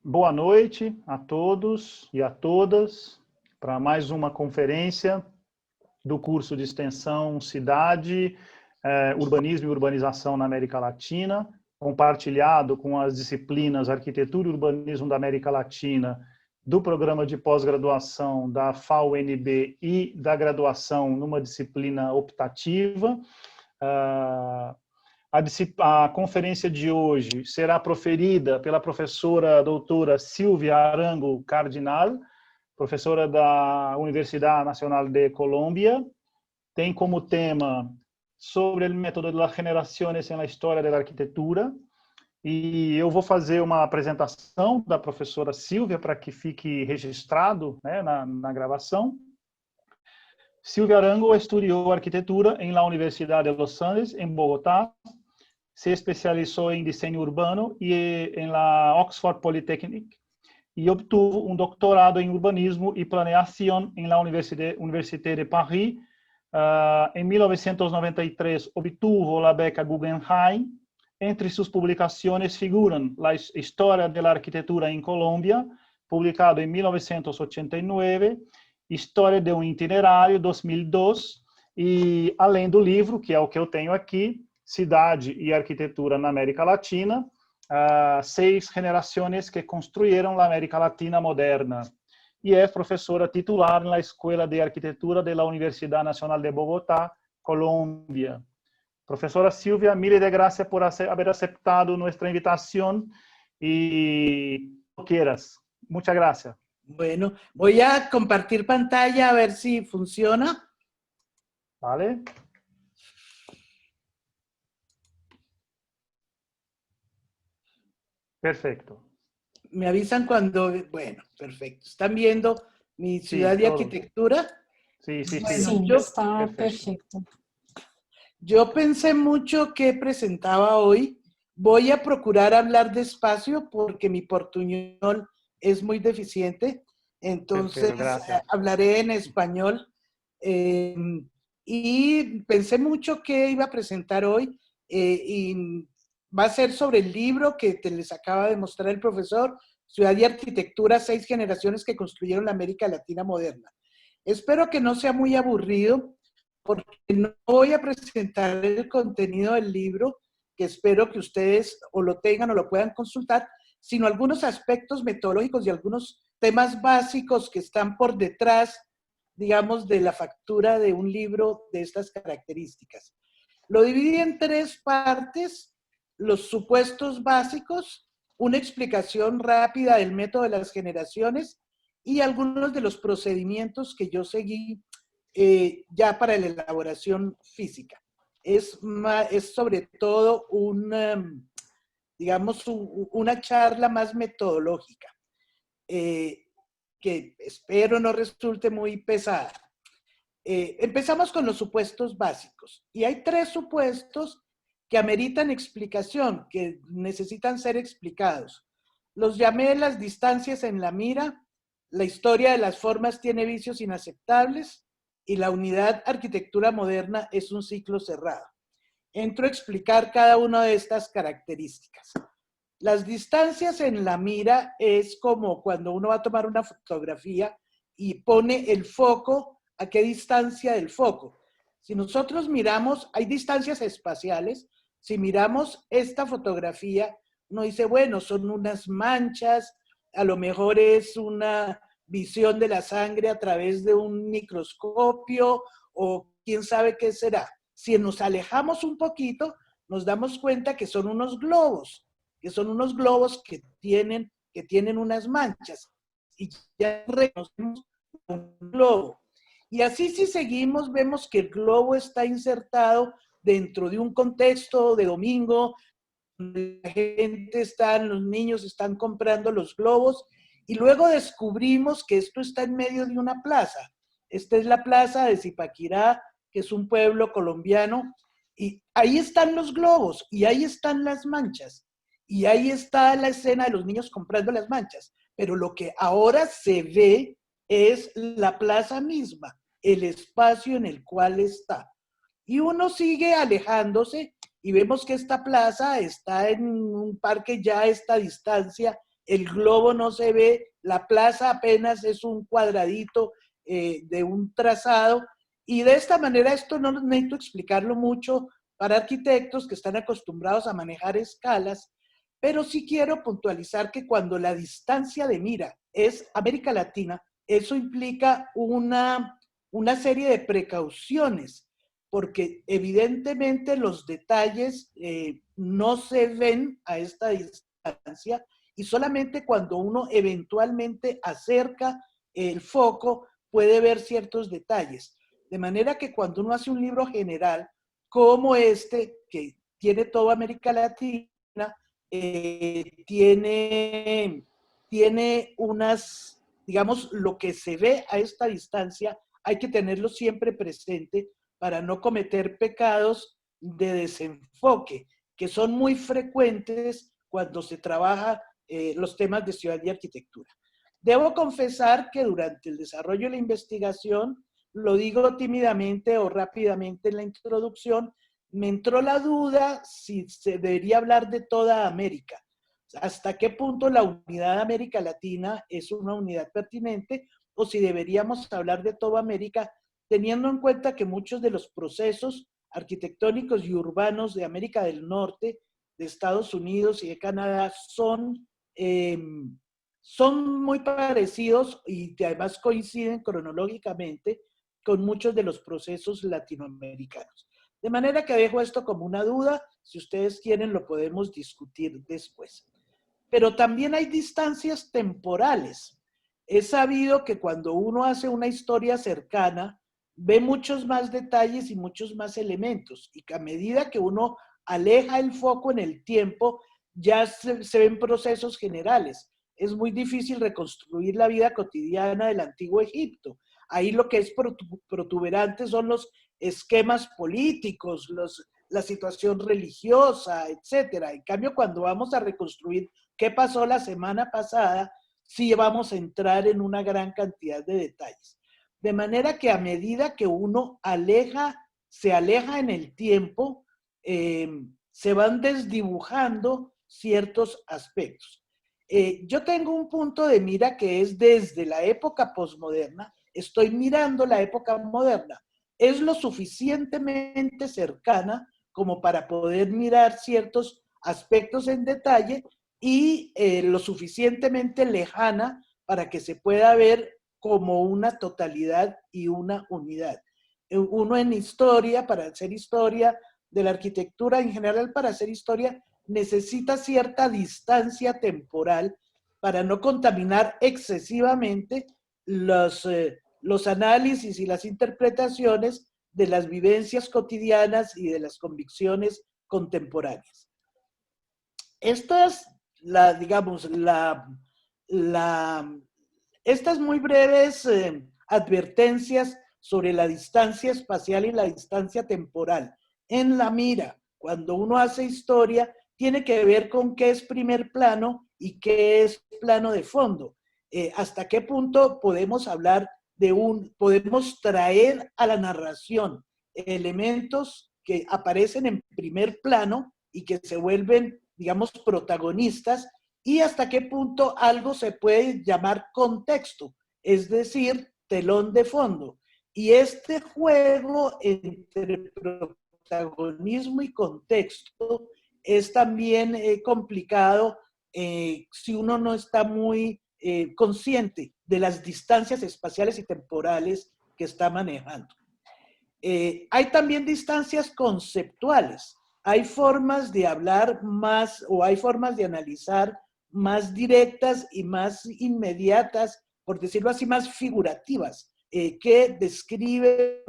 Boa noite a todos e a todas para mais uma conferência do curso de extensão Cidade, Urbanismo e Urbanização na América Latina, compartilhado com as disciplinas Arquitetura e Urbanismo da América Latina, do programa de pós-graduação da FAUNB e da graduação numa disciplina optativa. A conferência de hoje será proferida pela professora doutora Silvia Arango Cardinal, professora da Universidade Nacional de Colômbia. Tem como tema sobre o método de las generaciones en la historia de la arquitectura. E eu vou fazer uma apresentação da professora Silvia para que fique registrado, né, na gravação. Silvia Arango estudiou arquitetura em la Universidad de Los Andes, em Bogotá. Se especializó en diseño urbano y en la Oxford Polytechnic y obtuvo un doctorado en urbanismo y planeación en la Université de Paris. En 1993 obtuvo la beca Guggenheim. Entre sus publicaciones figuran La Historia de la Arquitectura en Colombia, publicado en 1989, História de um Itinerário, 2002, e além do livro, que é o que eu tenho aqui, Cidade e Arquitetura na América Latina, 6 generaciones que construyeron la América Latina moderna. E é professora titular na Escola de Arquitetura da Universidade Nacional de Bogotá, Colômbia. Professora Silvia, mil de gracias por haber aceptado nuestra invitación y quieras. Muchas gracias. Bueno, voy a compartir pantalla a ver si funciona. Vale. Perfecto. Me avisan cuando... Bueno, perfecto. ¿Están viendo mi ciudad de arquitectura? Sí, sí, bueno, sí. Sí, está perfecto. Yo pensé mucho que presentaba hoy. Voy a procurar hablar despacio porque mi portuñol es muy deficiente. Entonces, hablaré en español. Y pensé mucho que iba a presentar hoy. Y va a ser sobre el libro que les acaba de mostrar el profesor, Ciudad y Arquitectura, 6 generaciones que construyeron la América Latina moderna. Espero que no sea muy aburrido, porque no voy a presentar el contenido del libro, que espero que ustedes o lo tengan o lo puedan consultar, sino algunos aspectos metodológicos y algunos temas básicos que están por detrás, digamos, de la factura de un libro de estas características. Lo dividí en 3 partes. Los supuestos básicos, una explicación rápida del método de las generaciones y algunos de los procedimientos que yo seguí ya para la elaboración física. Es sobre todo digamos, una charla más metodológica, que espero no resulte muy pesada. Empezamos con los supuestos básicos y hay 3 supuestos que ameritan explicación, que necesitan ser explicados. Los llamé las distancias en la mira, la historia de las formas tiene vicios inaceptables y la unidad arquitectura moderna es un ciclo cerrado. Entro a explicar cada una de estas características. Las distancias en la mira es como cuando uno va a tomar una fotografía y pone el foco a qué distancia del foco. Si nosotros miramos, hay distancias espaciales. Si miramos esta fotografía, uno dice, bueno, son unas manchas, a lo mejor es una visión de la sangre a través de un microscopio o quién sabe qué será. Si nos alejamos un poquito, nos damos cuenta que son unos globos, que tienen unas manchas y ya reconocemos un globo. Y así si seguimos, vemos que el globo está insertado dentro de un contexto de domingo, donde la gente los niños están comprando los globos, y luego descubrimos que esto está en medio de una plaza. Esta es la plaza de Zipaquirá, que es un pueblo colombiano, y ahí están los globos, y ahí están las manchas, y ahí está la escena de los niños comprando las manchas, pero lo que ahora se ve es la plaza misma, el espacio en el cual está. Y uno sigue alejándose y vemos que esta plaza está en un parque ya a esta distancia el globo no se ve, la plaza apenas es un cuadradito de un trazado, y de esta manera esto no necesito explicarlo mucho para arquitectos que están acostumbrados a manejar escalas, pero sí quiero puntualizar que cuando la distancia de mira es América Latina, eso implica una serie de precauciones, porque evidentemente los detalles no se ven a esta distancia y solamente cuando uno eventualmente acerca el foco puede ver ciertos detalles. De manera que cuando uno hace un libro general como este, que tiene toda América Latina, tiene unas, digamos, lo que se ve a esta distancia, hay que tenerlo siempre presente para no cometer pecados de desenfoque, que son muy frecuentes cuando se trabaja los temas de ciudad y arquitectura. Debo confesar que durante el desarrollo de la investigación, lo digo tímidamente o rápidamente en la introducción, me entró la duda si se debería hablar de toda América. ¿Hasta qué punto la unidad de América Latina es una unidad pertinente o si deberíamos hablar de toda América, teniendo en cuenta que muchos de los procesos arquitectónicos y urbanos de América del Norte, de Estados Unidos y de Canadá son muy parecidos y además coinciden cronológicamente con muchos de los procesos latinoamericanos. De manera que dejo esto como una duda, si ustedes quieren lo podemos discutir después. Pero también hay distancias temporales. Es sabido que cuando uno hace una historia cercana, ve muchos más detalles y muchos más elementos, y que a medida que uno aleja el foco en el tiempo, ya se ven procesos generales. Es muy difícil reconstruir la vida cotidiana del antiguo Egipto. Ahí lo que es protuberante son los esquemas políticos, la situación religiosa, etc. En cambio, cuando vamos a reconstruir qué pasó la semana pasada, sí vamos a entrar en una gran cantidad de detalles. De manera que a medida que uno se aleja en el tiempo, se van desdibujando ciertos aspectos. Yo tengo un punto de mira que es desde la época posmoderna, estoy mirando la época moderna. Es lo suficientemente cercana como para poder mirar ciertos aspectos en detalle y lo suficientemente lejana para que se pueda ver como una totalidad y una unidad. Uno en historia, para hacer historia de la arquitectura en general, para hacer historia, necesita cierta distancia temporal para no contaminar excesivamente los análisis y las interpretaciones de las vivencias cotidianas y de las convicciones contemporáneas. Estas muy breves advertencias sobre la distancia espacial y la distancia temporal en la mira, cuando uno hace historia, tiene que ver con qué es primer plano y qué es plano de fondo. ¿Hasta qué punto podemos hablar podemos traer a la narración elementos que aparecen en primer plano y que se vuelven, digamos, protagonistas, y hasta qué punto algo se puede llamar contexto, es decir, telón de fondo? Y este juego entre protagonismo y contexto es también complicado si uno no está muy consciente de las distancias espaciales y temporales que está manejando. Hay también distancias conceptuales. Hay formas de hablar más o hay formas de analizar más directas y más inmediatas, por decirlo así, más figurativas, que describe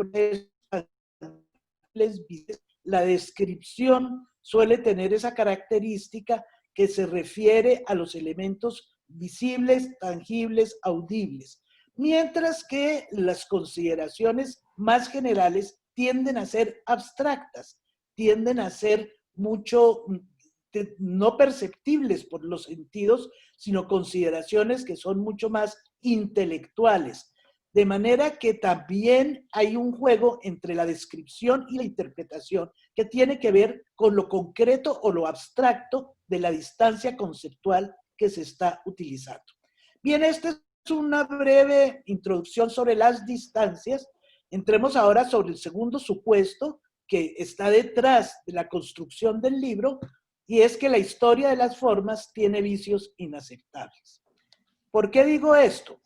la descripción suele tener esa característica que se refiere a los elementos visibles, tangibles, audibles, mientras que las consideraciones más generales tienden a ser abstractas, tienden a ser mucho no perceptibles por los sentidos, sino consideraciones que son mucho más intelectuales. De manera que también hay un juego entre la descripción y la interpretación que tiene que ver con lo concreto o lo abstracto de la distancia conceptual que se está utilizando. Bien, esta es una breve introducción sobre las distancias. Entremos ahora sobre el segundo supuesto que está detrás de la construcción del libro, y es que la historia de las formas tiene vicios inaceptables. ¿Por qué digo esto?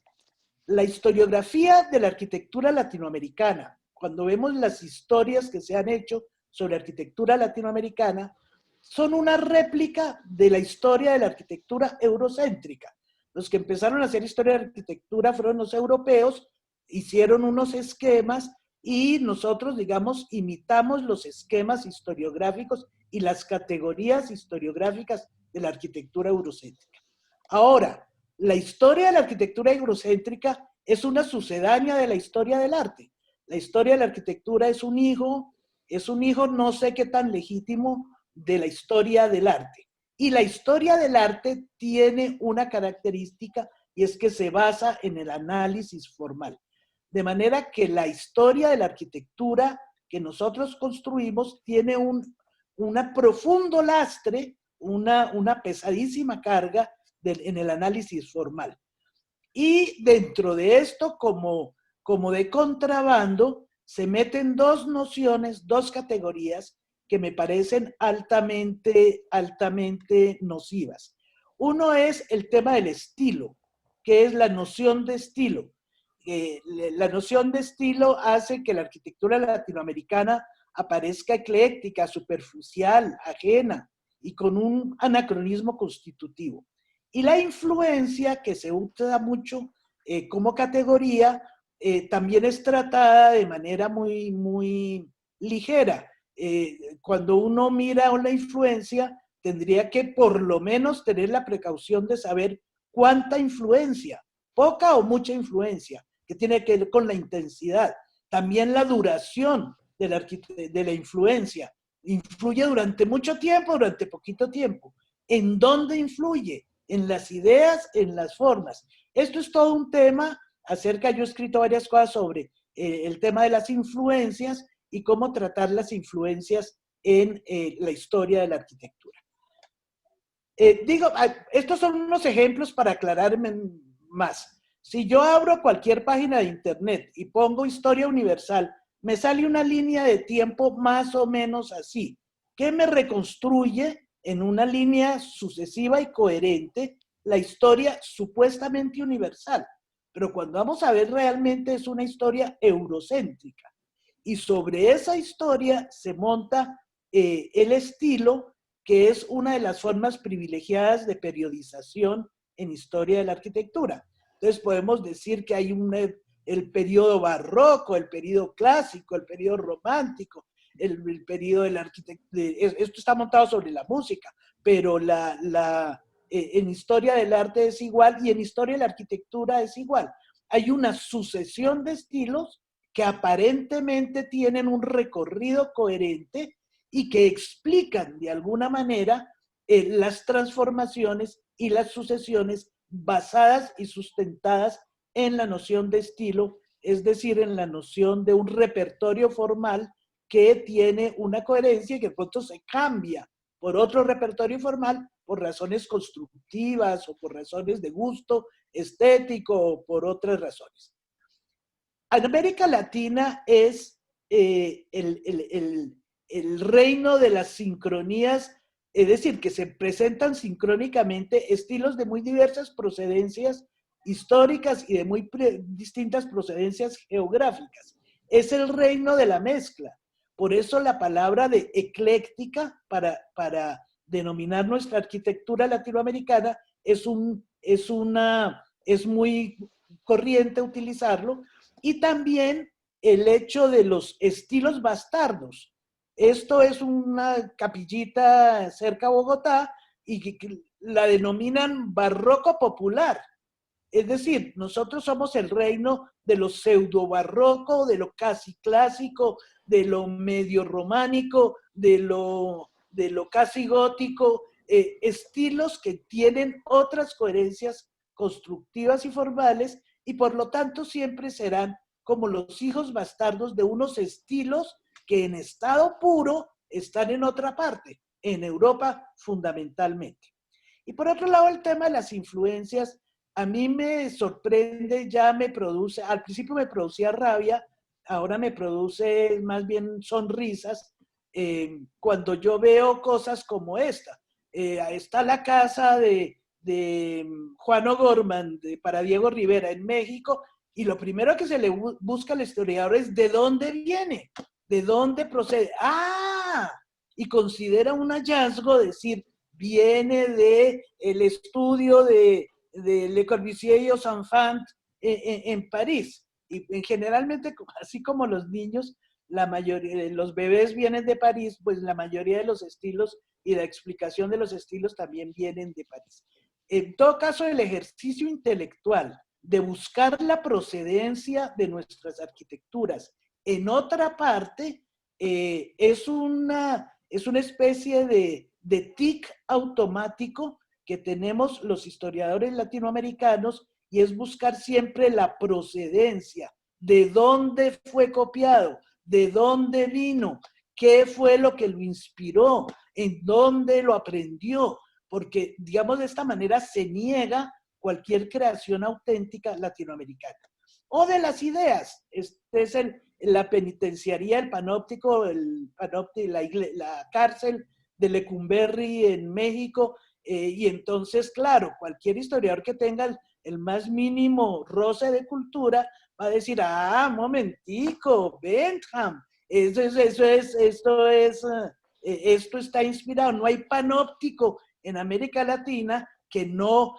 La historiografía de la arquitectura latinoamericana, cuando vemos las historias que se han hecho sobre arquitectura latinoamericana, son una réplica de la historia de la arquitectura eurocéntrica. Los que empezaron a hacer historia de arquitectura fueron los europeos, hicieron unos esquemas y nosotros, digamos, imitamos los esquemas historiográficos y las categorías historiográficas de la arquitectura eurocéntrica. Ahora, la historia de la arquitectura eurocéntrica es una sucedánea de la historia del arte. La historia de la arquitectura es un hijo no sé qué tan legítimo de la historia del arte. Y la historia del arte tiene una característica, y es que se basa en el análisis formal. De manera que la historia de la arquitectura que nosotros construimos tiene un profundo lastre, una pesadísima carga en el análisis formal. Y dentro de esto, como de contrabando, se meten dos nociones, dos categorías que me parecen altamente nocivas. Uno es el tema del estilo, que es la noción de estilo. La noción de estilo hace que la arquitectura latinoamericana aparezca ecléctica, superficial, ajena y con un anacronismo constitutivo. Y la influencia, que se usa mucho como categoría, también es tratada de manera muy ligera. Cuando uno mira una influencia, tendría que por lo menos tener la precaución de saber cuánta influencia, poca o mucha influencia, que tiene que ver con la intensidad. También la duración de la influencia. ¿Influye durante mucho tiempo, durante poquito tiempo? ¿En dónde influye? En las ideas, en las formas. Esto es todo un tema yo he escrito varias cosas sobre el tema de las influencias y cómo tratar las influencias en la historia de la arquitectura. Estos son unos ejemplos para aclararme más. Si yo abro cualquier página de internet y pongo historia universal, me sale una línea de tiempo más o menos así, que me reconstruye en una línea sucesiva y coherente la historia supuestamente universal. Pero cuando vamos a ver, realmente es una historia eurocéntrica. Y sobre esa historia se monta el estilo, que es una de las formas privilegiadas de periodización en historia de la arquitectura. Entonces podemos decir que hay el periodo barroco, el periodo clásico, el periodo romántico, el periodo de la arquitectura. Esto está montado sobre la música, pero en historia del arte es igual y en historia de la arquitectura es igual. Hay una sucesión de estilos que aparentemente tienen un recorrido coherente y que explican de alguna manera las transformaciones y las sucesiones basadas y sustentadas en la noción de estilo, es decir, en la noción de un repertorio formal que tiene una coherencia y que de pronto se cambia por otro repertorio formal por razones constructivas o por razones de gusto estético o por otras razones. En América Latina es el reino de las sincronías, es decir, que se presentan sincrónicamente estilos de muy diversas procedencias históricas y de muy distintas procedencias geográficas. Es el reino de la mezcla. Por eso la palabra de ecléctica para denominar nuestra arquitectura latinoamericana es muy corriente utilizarlo. Y también el hecho de los estilos bastardos. Esto es una capillita cerca de Bogotá y que la denominan barroco popular. Es decir, nosotros somos el reino de lo pseudo barroco, de lo casi clásico, de lo medio románico, de lo casi gótico, estilos que tienen otras coherencias constructivas y formales y por lo tanto siempre serán como los hijos bastardos de unos estilos que en estado puro están en otra parte, en Europa fundamentalmente. Y por otro lado, el tema de las influencias, a mí me sorprende, ya me produce, al principio me producía rabia, ahora me produce más bien sonrisas cuando yo veo cosas como esta. Está la casa de Juan O'Gorman para Diego Rivera en México, y lo primero que se le busca al historiador es de dónde viene, de dónde procede. ¡Ah! Y considera un hallazgo decir, viene de el estudio de Le Corbusier y Osanfant en París. Y generalmente, así como los niños, la mayoría, los bebés vienen de París, pues la mayoría de los estilos y la explicación de los estilos también vienen de París. En todo caso, el ejercicio intelectual de buscar la procedencia de nuestras arquitecturas en otra parte es una especie de tic automático que tenemos los historiadores latinoamericanos, y es buscar siempre la procedencia, de dónde fue copiado, de dónde vino, qué fue lo que lo inspiró, en dónde lo aprendió, porque, digamos, de esta manera se niega cualquier creación auténtica latinoamericana. O de las ideas. Este es la penitenciaría, el panóptico, la cárcel de Lecumberri en México, y entonces, claro, cualquier historiador que tenga el más mínimo roce de cultura va a decir, momentico, Bentham, esto está inspirado. No hay panóptico en América Latina que no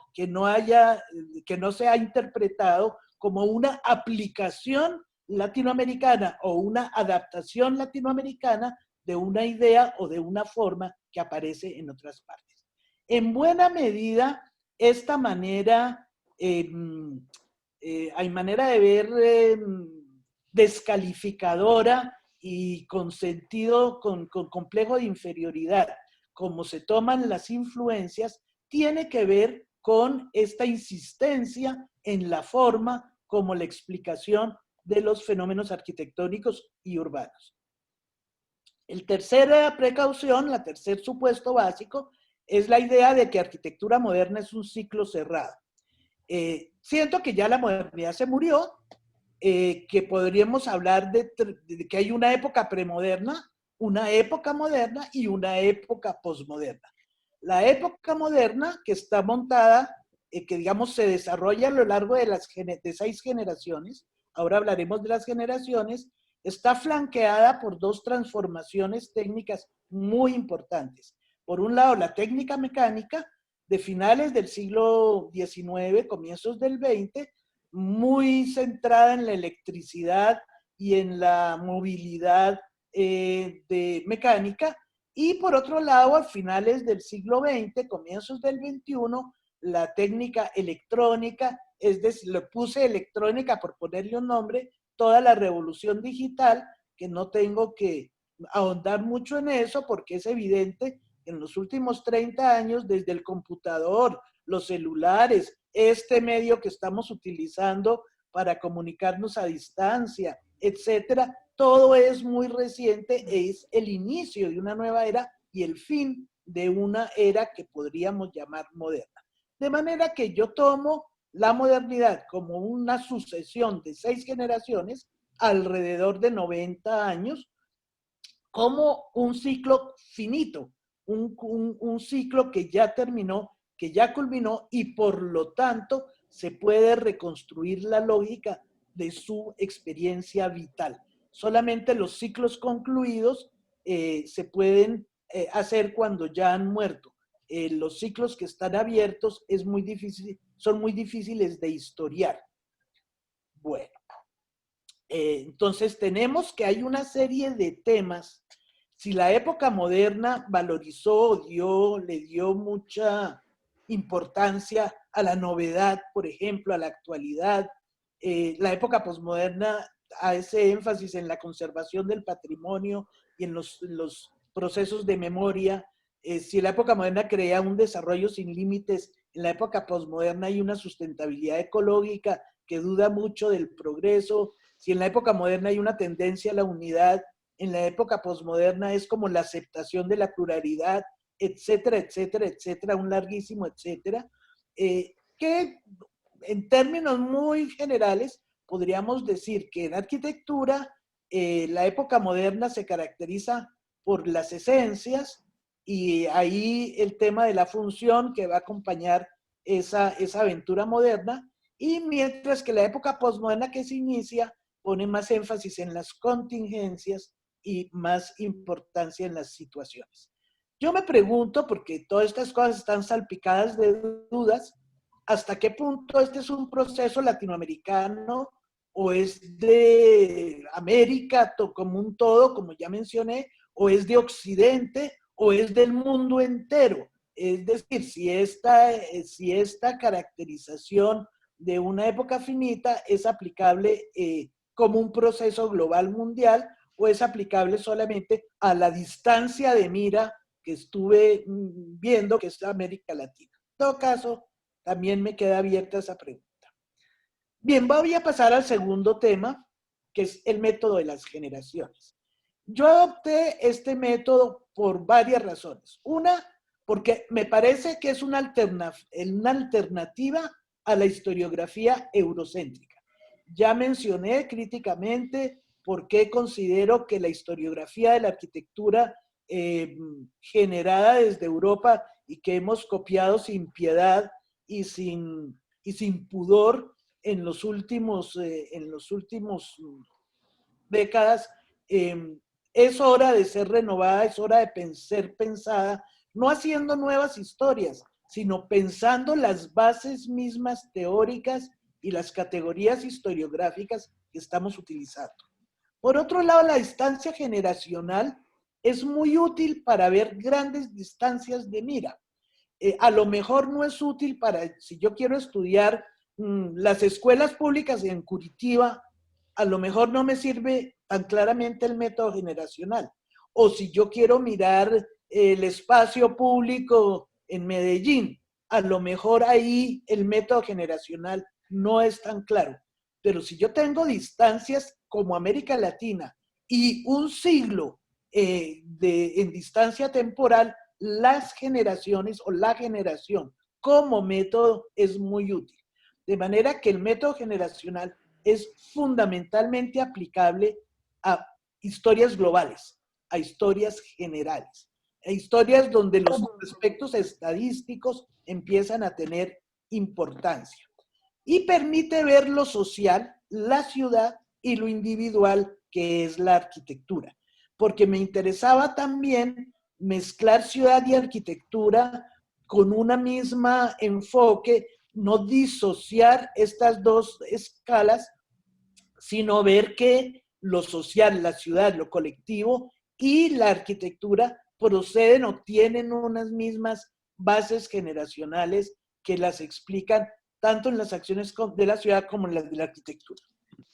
sea interpretado como una aplicación latinoamericana o una adaptación latinoamericana de una idea o de una forma que aparece en otras partes. En buena medida, esta manera, hay manera de ver descalificadora y con sentido, con complejo de inferioridad, como se toman las influencias, tiene que ver con esta insistencia en la forma como la explicación de los fenómenos arquitectónicos y urbanos. El tercera precaución, la tercer supuesto básico, es la idea de que arquitectura moderna es un ciclo cerrado. Siento que ya la modernidad se murió, que podríamos hablar de que hay una época premoderna, una época moderna y una época posmoderna. La época moderna, que está montada, que digamos se desarrolla a lo largo de 6 generaciones, ahora hablaremos de las generaciones, está flanqueada por 2 transformaciones técnicas muy importantes. Por un lado, la técnica mecánica de finales del siglo XIX, comienzos del XX, muy centrada en la electricidad y en la movilidad de mecánica. Y por otro lado, a finales del siglo XX, comienzos del XXI, la técnica electrónica, es decir, le puse electrónica por ponerle un nombre, toda la revolución digital, que no tengo que ahondar mucho en eso porque es evidente que en los últimos 30 años, desde el computador, los celulares, este medio que estamos utilizando para comunicarnos a distancia, etcétera, todo es muy reciente, es el inicio de una nueva era y el fin de una era que podríamos llamar moderna. De manera que yo tomo la modernidad como una sucesión de 6 generaciones, alrededor de 90 años, como un ciclo finito, un ciclo que ya terminó, que ya culminó, y por lo tanto se puede reconstruir la lógica de su experiencia vital. Solamente los ciclos concluidos se pueden hacer cuando ya han muerto. Los ciclos que están abiertos son muy difíciles de historiar. Bueno, entonces tenemos que hay una serie de temas. Si la época moderna valorizó, le dio mucha importancia a la novedad, por ejemplo, a la actualidad, la época posmoderna hace énfasis en la conservación del patrimonio y en los procesos de memoria. Si la época moderna crea un desarrollo sin límites, en la época posmoderna hay una sustentabilidad ecológica que duda mucho del progreso. Si en la época moderna hay una tendencia a la unidad, en la época posmoderna es como la aceptación de la pluralidad etcétera, etcétera, etcétera, un larguísimo etcétera, que en términos muy generales podríamos decir que en arquitectura la época moderna se caracteriza por las esencias y ahí el tema de la función que va a acompañar esa aventura moderna, y mientras que la época postmoderna que se inicia pone más énfasis en las contingencias y más importancia en las situaciones. Yo me pregunto, porque todas estas cosas están salpicadas de dudas, ¿hasta qué punto este es un proceso latinoamericano o es de América como un todo, como ya mencioné, o es de Occidente o es del mundo entero? Es decir, si esta caracterización de una época finita es aplicable como un proceso global mundial o es aplicable solamente a la distancia de mira que estuve viendo, que es América Latina. En todo caso, también me queda abierta esa pregunta. Bien, voy a pasar al segundo tema, que es el método de las generaciones. Yo adopté este método por varias razones. Una, porque me parece que es una alternativa a la historiografía eurocéntrica. Ya mencioné críticamente por qué considero que la historiografía de la arquitectura generada desde Europa y que hemos copiado sin piedad y sin pudor en los últimos décadas, es hora de ser renovada, es hora de ser pensada, no haciendo nuevas historias, sino pensando las bases mismas teóricas y las categorías historiográficas que estamos utilizando. Por otro lado, la distancia generacional es muy útil para ver grandes distancias de mira. A lo mejor no es útil para, si yo quiero estudiar las escuelas públicas en Curitiba, a lo mejor no me sirve tan claramente el método generacional. O si yo quiero mirar el espacio público en Medellín, a lo mejor ahí el método generacional no es tan claro. Pero si yo tengo distancias como América Latina y un siglo en distancia temporal, las generaciones o la generación como método es muy útil. De manera que el método generacional es fundamentalmente aplicable a historias globales, a historias generales, a historias donde los aspectos estadísticos empiezan a tener importancia. Y permite ver lo social, la ciudad y lo individual, que es la arquitectura. Porque me interesaba también mezclar ciudad y arquitectura con una misma enfoque, no disociar estas dos escalas, sino ver que lo social, la ciudad, lo colectivo y la arquitectura proceden o tienen unas mismas bases generacionales que las explican tanto en las acciones de la ciudad como en las de la arquitectura.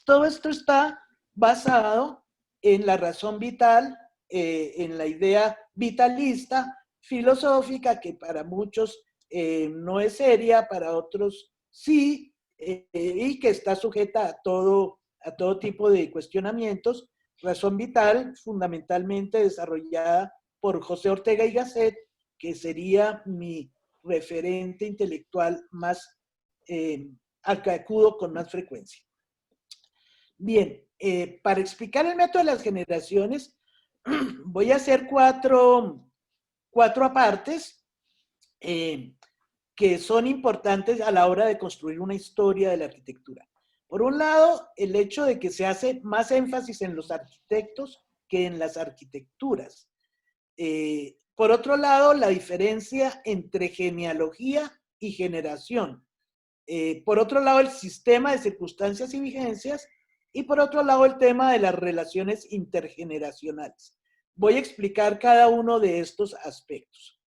Todo esto está basado en la razón vital, en la idea vitalista, filosófica, que para muchos no es seria, para otros sí, y que está sujeta a todo tipo de cuestionamientos. Razón vital fundamentalmente desarrollada por José Ortega y Gasset, que sería mi referente intelectual más al que acudo con más frecuencia. Bien, para explicar el método de las generaciones, voy a hacer cuatro apartes que son importantes a la hora de construir una historia de la arquitectura. Por un lado, el hecho de que se hace más énfasis en los arquitectos que en las arquitecturas. Por otro lado, la diferencia entre genealogía y generación. Por otro lado, el sistema de circunstancias y vigencias. Y por otro lado, el tema de las relaciones intergeneracionales. Voy a explicar cada uno de estos aspectos.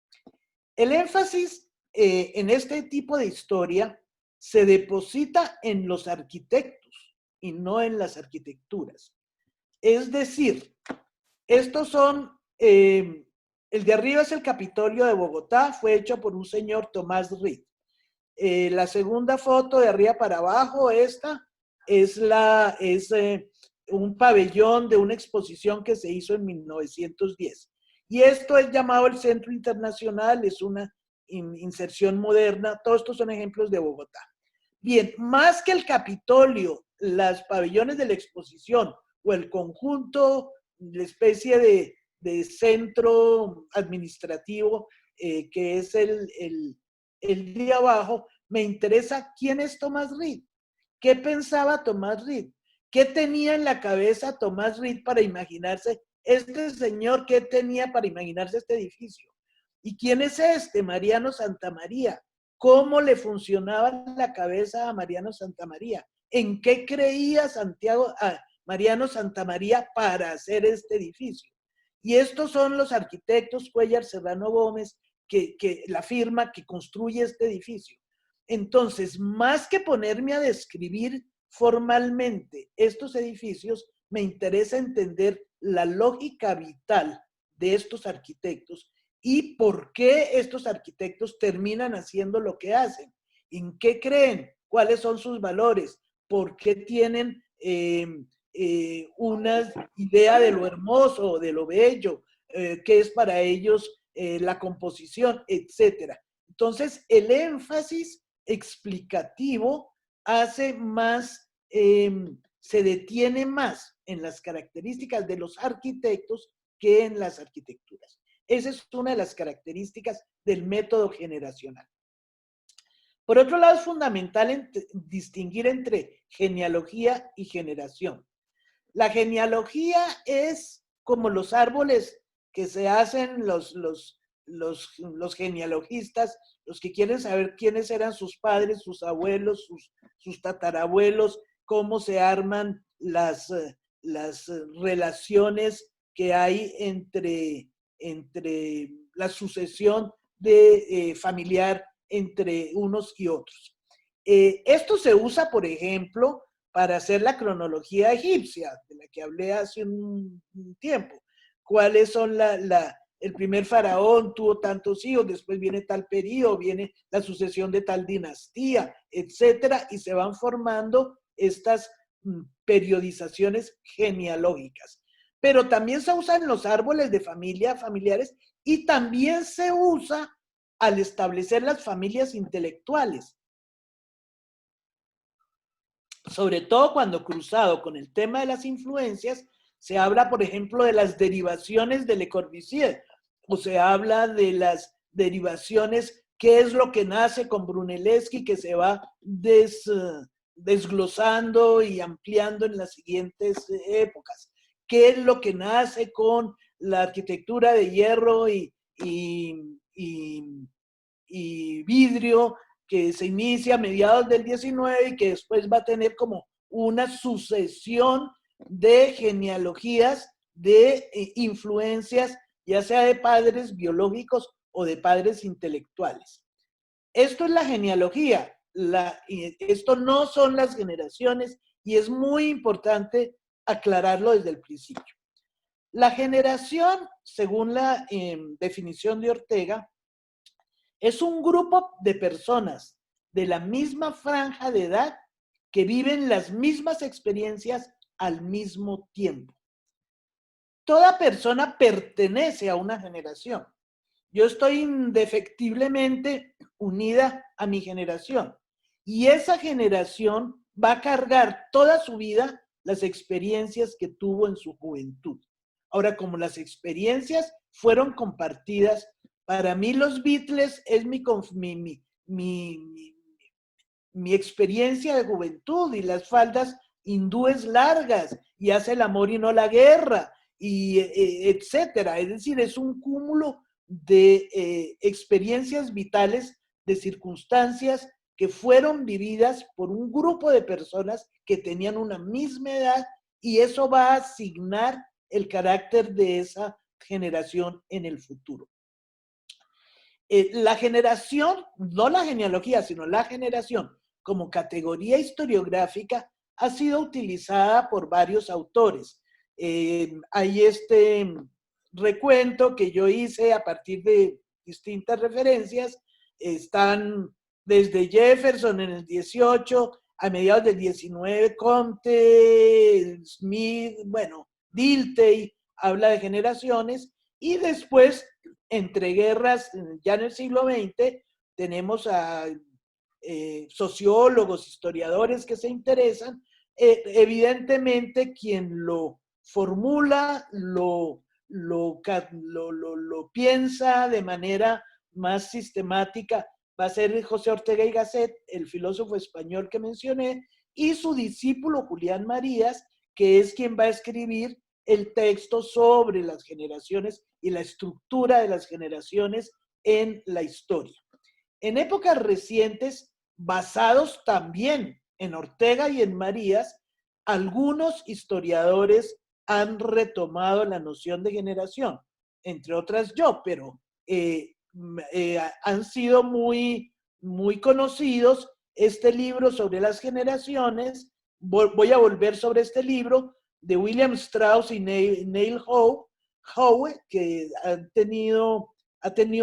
El énfasis en este tipo de historia se deposita en los arquitectos y no en las arquitecturas. Es decir, estos son, el de arriba es el Capitolio de Bogotá, fue hecho por un señor Tomás Reed. La segunda foto de arriba para abajo, esta, es un pabellón de una exposición que se hizo en 1910. Y esto es llamado el Centro Internacional, es una inserción moderna. Todos estos son ejemplos de Bogotá. Bien, más que el Capitolio, los pabellones de la exposición o el conjunto, la especie de centro administrativo que es el de abajo, me interesa quién es Tomás Reed. ¿Qué pensaba Tomás Reed? ¿Qué tenía en la cabeza Tomás Reed para imaginarse este señor? ¿Qué tenía para imaginarse este edificio? ¿Y quién es este? Mariano Santamaría. ¿Cómo le funcionaba la cabeza a Mariano Santamaría? ¿En qué creía Mariano Santamaría para hacer este edificio? Y estos son los arquitectos Cuéllar Serrano Gómez, la firma que construye este edificio. Entonces, más que ponerme a describir formalmente estos edificios, me interesa entender la lógica vital de estos arquitectos y por qué estos arquitectos terminan haciendo lo que hacen, en qué creen, cuáles son sus valores, por qué tienen una idea de lo hermoso, de lo bello, qué es para ellos la composición, etcétera. Entonces, el énfasis explicativo hace más, se detiene más en las características de los arquitectos que en las arquitecturas. Esa es una de las características del método generacional. Por otro lado, es fundamental distinguir entre genealogía y generación. La genealogía es como los árboles que se hacen los genealogistas, los que quieren saber quiénes eran sus padres, sus abuelos, sus tatarabuelos, cómo se arman las relaciones que hay entre la sucesión familiar entre unos y otros. Esto se usa, por ejemplo, para hacer la cronología egipcia, de la que hablé hace un tiempo. ¿Cuáles son el primer faraón tuvo tantos hijos, después viene tal periodo, viene la sucesión de tal dinastía, etcétera, y se van formando estas periodizaciones genealógicas. Pero también se usa en los árboles de familiares, y también se usa al establecer las familias intelectuales. Sobre todo cuando cruzado con el tema de las influencias, se habla, por ejemplo, de las derivaciones de Le Corbusier, o se habla de las derivaciones, qué es lo que nace con Brunelleschi, que se va desglosando y ampliando en las siguientes épocas. ¿Qué es lo que nace con la arquitectura de hierro y vidrio, que se inicia a mediados del 19 y que después va a tener como una sucesión de genealogías, de influencias, ya sea de padres biológicos o de padres intelectuales? Esto es la genealogía, esto no son las generaciones, y es muy importante aclararlo desde el principio. La generación, según la definición de Ortega, es un grupo de personas de la misma franja de edad que viven las mismas experiencias al mismo tiempo. Toda persona pertenece a una generación. Yo estoy indefectiblemente unida a mi generación, y esa generación va a cargar toda su vida las experiencias que tuvo en su juventud. Ahora, como las experiencias fueron compartidas, para mí los Beatles es mi experiencia de juventud, y las faldas hindúes largas, y hace el amor y no la guerra, y etcétera. Es decir, es un cúmulo de experiencias vitales, de circunstancias que fueron vividas por un grupo de personas que tenían una misma edad, y eso va a asignar el carácter de esa generación en el futuro. La generación, no la genealogía, sino la generación como categoría historiográfica ha sido utilizada por varios autores. Hay este recuento que yo hice a partir de distintas referencias. Están desde Jefferson en el 18, a mediados del 19, Comte, Smith, bueno, Dilthey habla de generaciones, Y después, entre guerras, ya en el siglo XX, tenemos a sociólogos, historiadores que se interesan. Evidentemente, quien lo formula, lo piensa de manera más sistemática, va a ser José Ortega y Gasset, el filósofo español que mencioné, y su discípulo Julián Marías, que es quien va a escribir el texto sobre las generaciones y la estructura de las generaciones en la historia. En épocas recientes, basados también en Ortega y en Marías, algunos historiadores han retomado la noción de generación, entre otras yo, pero han sido muy conocidos. Este libro sobre las generaciones, voy a volver sobre este libro, de William Strauss y Neil Howe, que ha tenido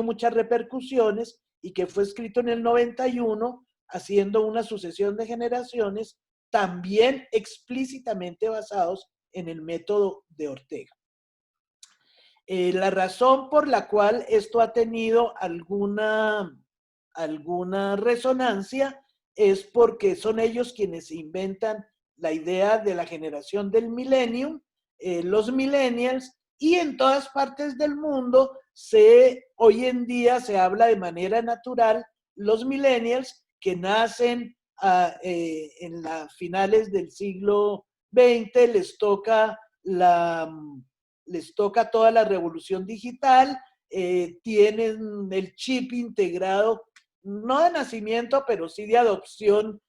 muchas repercusiones y que fue escrito en el 91, haciendo una sucesión de generaciones, también explícitamente basados en el método de Ortega. La razón por la cual esto ha tenido alguna resonancia es porque son ellos quienes inventan la idea de la generación del millennium, los millennials, y en todas partes del mundo hoy en día se habla de manera natural los millennials que nacen en las finales del siglo XX, les toca toda la revolución digital, tienen el chip integrado, no de nacimiento, pero sí de adopción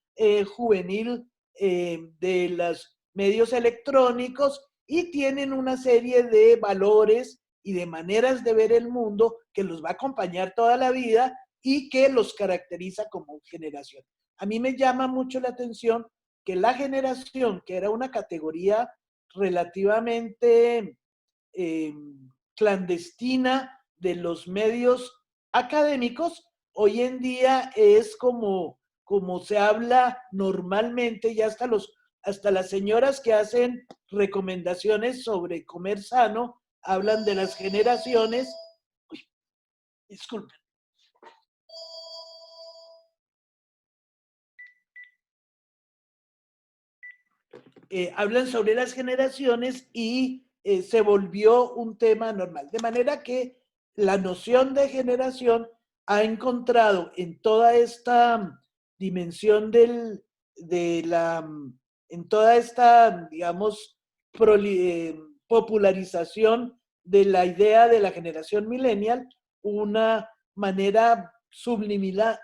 juvenil de los medios electrónicos, y tienen una serie de valores y de maneras de ver el mundo que los va a acompañar toda la vida y que los caracteriza como generación. A mí me llama mucho la atención que la generación, que era una categoría relativamente clandestina de los medios académicos, hoy en día es como se habla normalmente, ya hasta las señoras que hacen recomendaciones sobre comer sano, hablan de las generaciones. Uy, disculpen. Hablan sobre las generaciones y se volvió un tema normal. De manera que la noción de generación ha encontrado en toda esta dimensión en toda esta, digamos, popularización de la idea de la generación millennial, una manera subliminal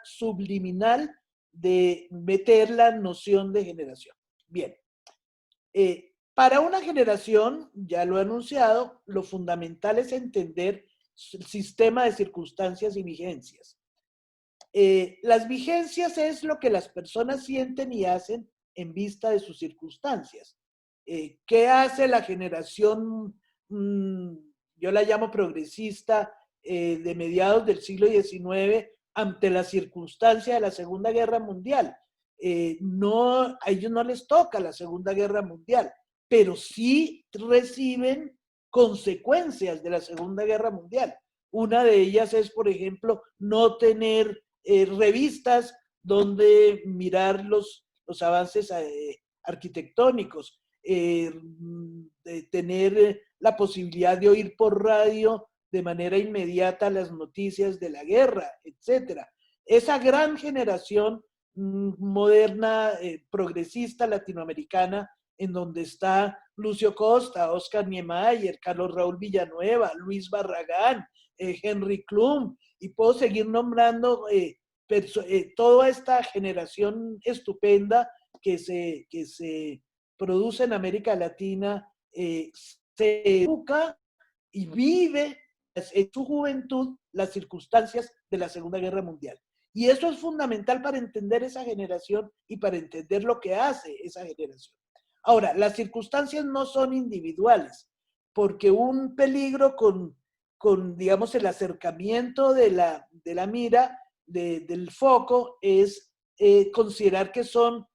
de meter la noción de generación. Bien. Para una generación, ya lo he anunciado, lo fundamental es entender el sistema de circunstancias y vigencias. Las vigencias es lo que las personas sienten y hacen en vista de sus circunstancias. ¿Qué hace la generación, yo la llamo progresista, de mediados del siglo XIX ante la circunstancia de la Segunda Guerra Mundial? A ellos no les toca la Segunda Guerra Mundial, pero sí reciben consecuencias de la Segunda Guerra Mundial. Una de ellas es, por ejemplo, no tener revistas donde mirar los avances arquitectónicos, de tener la posibilidad de oír por radio de manera inmediata las noticias de la guerra, etc. Esa gran generación moderna, progresista latinoamericana, en donde está Lucio Costa, Oscar Niemeyer, Carlos Raúl Villanueva, Luis Barragán, Henry Klum, y puedo seguir nombrando toda esta generación estupenda que se produce en América Latina, se educa y vive en su juventud las circunstancias de la Segunda Guerra Mundial. Y eso es fundamental para entender esa generación y para entender lo que hace esa generación. Ahora, las circunstancias no son individuales, porque un peligro con digamos, el acercamiento de la mira, del foco, es considerar que son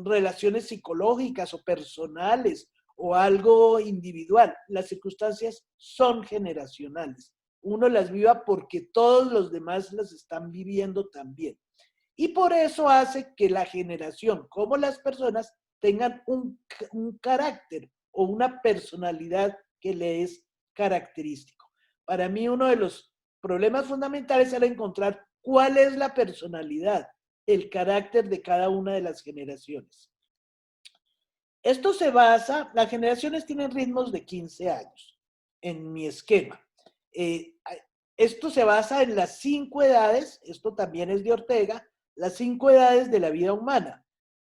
relaciones psicológicas o personales o algo individual. Las circunstancias son generacionales. Uno las viva porque todos los demás las están viviendo también. Y por eso hace que la generación, como las personas, tengan un carácter o una personalidad que le es característico. Para mí uno de los problemas fundamentales era encontrar cuál es la personalidad, el carácter de cada una de las generaciones. Esto se basa, las generaciones tienen ritmos de 15 años, en mi esquema. Esto se basa en las 5 edades, esto también es de Ortega, las 5 edades de la vida humana.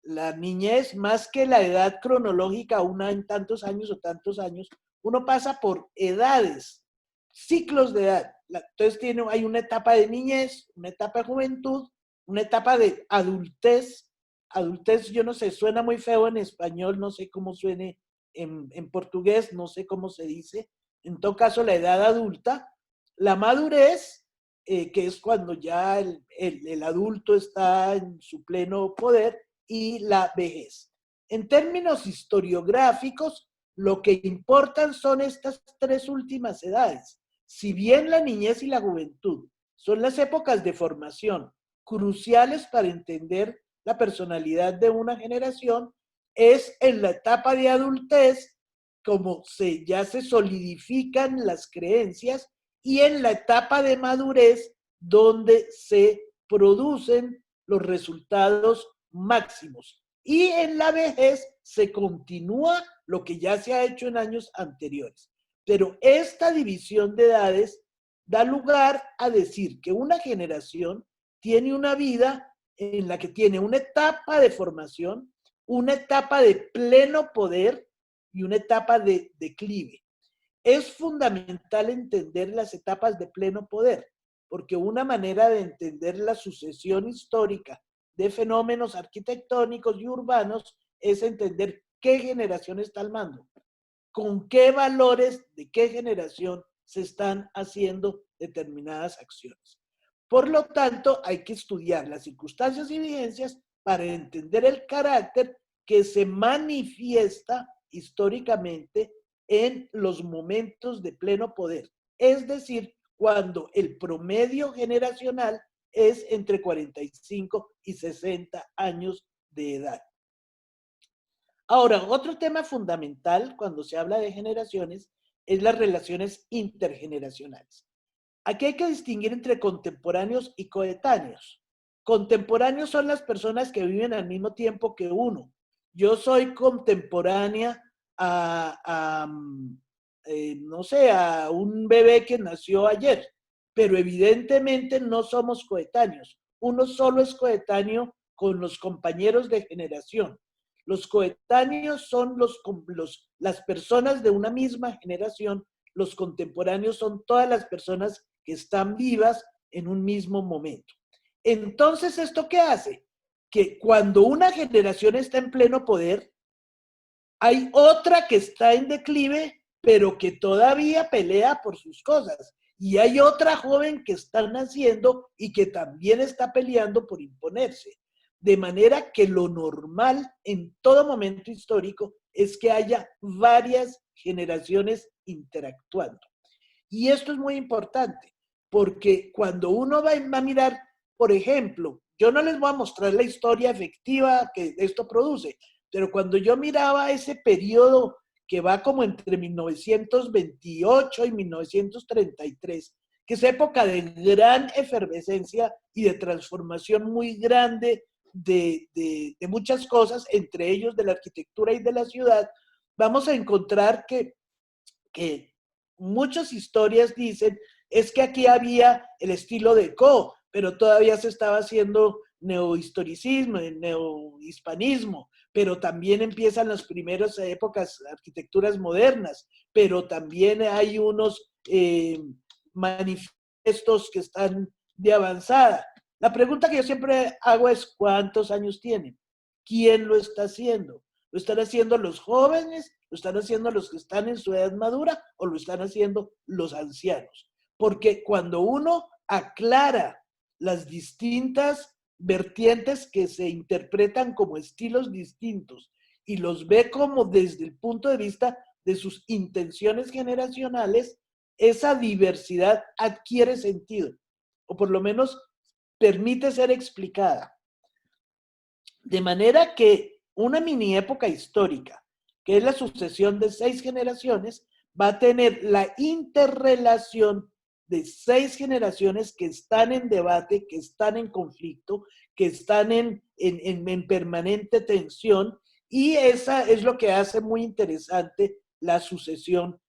La niñez, más que la edad cronológica, una en tantos años o tantos años, uno pasa por edades, ciclos de edad. Entonces hay una etapa de niñez, una etapa de juventud, una etapa de adultez. Adultez, yo no sé, suena muy feo en español, no sé cómo suene en portugués, no sé cómo se dice. En todo caso, la edad adulta, la madurez, que es cuando ya el adulto está en su pleno poder, y la vejez. En términos historiográficos, lo que importan son estas 3 últimas edades. Si bien la niñez y la juventud son las épocas de formación cruciales para entender la personalidad de una generación, es en la etapa de adultez como ya se solidifican las creencias, y en la etapa de madurez donde se producen los resultados máximos. Y en la vejez se continúa lo que ya se ha hecho en años anteriores. Pero esta división de edades da lugar a decir que una generación tiene una vida en la que tiene una etapa de formación, una etapa de pleno poder y una etapa de declive. Es fundamental entender las etapas de pleno poder, porque una manera de entender la sucesión histórica de fenómenos arquitectónicos y urbanos es entender qué generación está al mando, con qué valores de qué generación se están haciendo determinadas acciones. Por lo tanto, hay que estudiar las circunstancias y vigencias para entender el carácter que se manifiesta históricamente en los momentos de pleno poder, es decir, cuando el promedio generacional es entre 45 y 60 años de edad. Ahora, otro tema fundamental cuando se habla de generaciones es las relaciones intergeneracionales. Aquí hay que distinguir entre contemporáneos y coetáneos. Contemporáneos son las personas que viven al mismo tiempo que uno. Yo soy contemporánea no sé, a un bebé que nació ayer, pero evidentemente no somos coetáneos. Uno solo es coetáneo con los compañeros de generación. Los coetáneos son las personas de una misma generación. Los contemporáneos son todas las personas que están vivas en un mismo momento. Entonces, ¿esto qué hace? Que cuando una generación está en pleno poder, hay otra que está en declive, pero que todavía pelea por sus cosas. Y hay otra joven que está naciendo y que también está peleando por imponerse. De manera que lo normal en todo momento histórico es que haya varias generaciones interactuando. Y esto es muy importante, porque cuando uno va a mirar, por ejemplo, yo no les voy a mostrar la historia efectiva que esto produce, pero cuando yo miraba ese periodo que va como entre 1928 y 1933, que es época de gran efervescencia y de transformación muy grande de muchas cosas, entre ellos de la arquitectura y de la ciudad, vamos a encontrar que muchas historias dicen, es que aquí había el estilo Déco, pero todavía se estaba haciendo neohistoricismo, neohispanismo, pero también empiezan las primeras épocas, arquitecturas modernas, pero también hay unos manifestos que están de avanzada. La pregunta que yo siempre hago es, ¿cuántos años tienen? ¿Quién lo está haciendo? ¿Lo están haciendo los jóvenes? ¿Lo están haciendo los que están en su edad madura? ¿O lo están haciendo los ancianos? Porque cuando uno aclara las distintas vertientes que se interpretan como estilos distintos y los ve como desde el punto de vista de sus intenciones generacionales, esa diversidad adquiere sentido, o por lo menos permite ser explicada. De manera que una mini época histórica, que es la sucesión de 6 generaciones, va a tener la interrelación de 6 generaciones que están en debate, que están en conflicto, que están en permanente tensión, y esa es lo que hace muy interesante la sucesión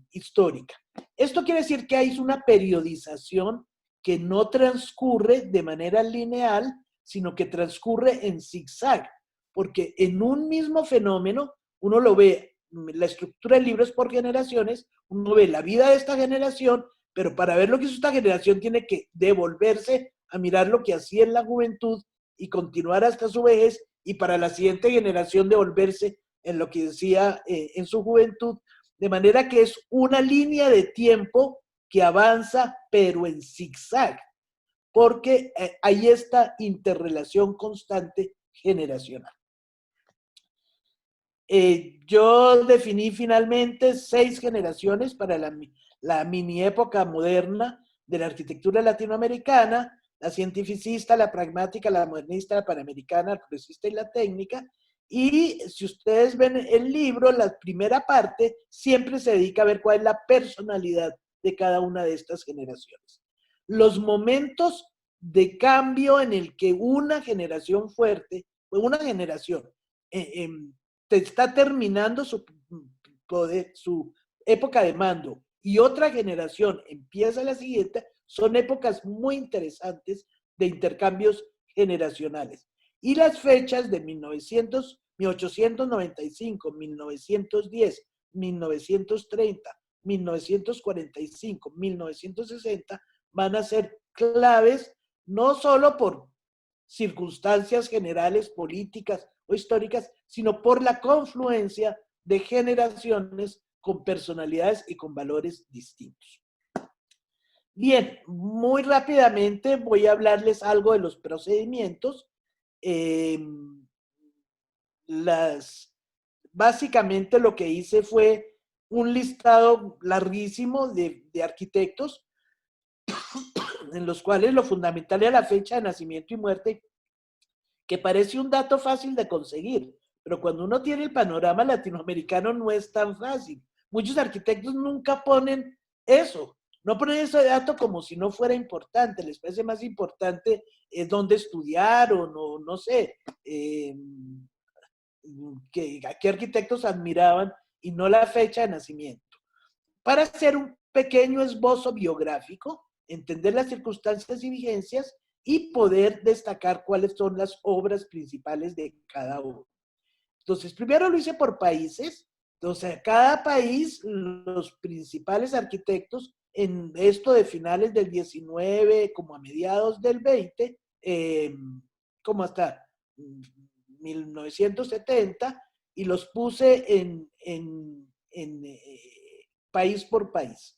histórica. Esto quiere decir que hay una periodización que no transcurre de manera lineal, sino que transcurre en zigzag, porque en un mismo fenómeno uno lo ve, la estructura del libro es por generaciones, uno ve la vida de esta generación, pero para ver lo que hizo esta generación tiene que devolverse a mirar lo que hacía en la juventud y continuar hasta su vejez, y para la siguiente generación devolverse en lo que decía en su juventud, de manera que es una línea de tiempo que avanza, pero en zigzag, porque hay esta interrelación constante generacional. Yo definí finalmente 6 generaciones para la mini época moderna de la arquitectura latinoamericana: la cientificista, la pragmática, la modernista, la panamericana, la progresista y la técnica. Y si ustedes ven el libro, la primera parte siempre se dedica a ver cuál es la personalidad de cada una de estas generaciones. Los momentos de cambio en el que una generación fuerte, una generación está terminando su época de mando y otra generación empieza la siguiente, son épocas muy interesantes de intercambios generacionales. Y las fechas de 1895, 1910, 1930, 1945, 1960 van a ser claves, no solo por circunstancias generales, políticas o históricas, sino por la confluencia de generaciones con personalidades y con valores distintos. Bien, muy rápidamente voy a hablarles algo de los procedimientos. Básicamente lo que hice fue un listado larguísimo de arquitectos, en los cuales lo fundamental era la fecha de nacimiento y muerte, que parece un dato fácil de conseguir, pero cuando uno tiene el panorama latinoamericano no es tan fácil. Muchos arquitectos nunca ponen eso, no ponen ese dato como si no fuera importante, les parece más importante dónde estudiaron o no sé, a qué arquitectos admiraban y no la fecha de nacimiento. Para hacer un pequeño esbozo biográfico, entender las circunstancias y vigencias y poder destacar cuáles son las obras principales de cada uno. Entonces, primero lo hice por países. Entonces, cada país, los principales arquitectos, en esto de finales del 19, como a mediados del 20, como hasta 1970, y los puse país por país.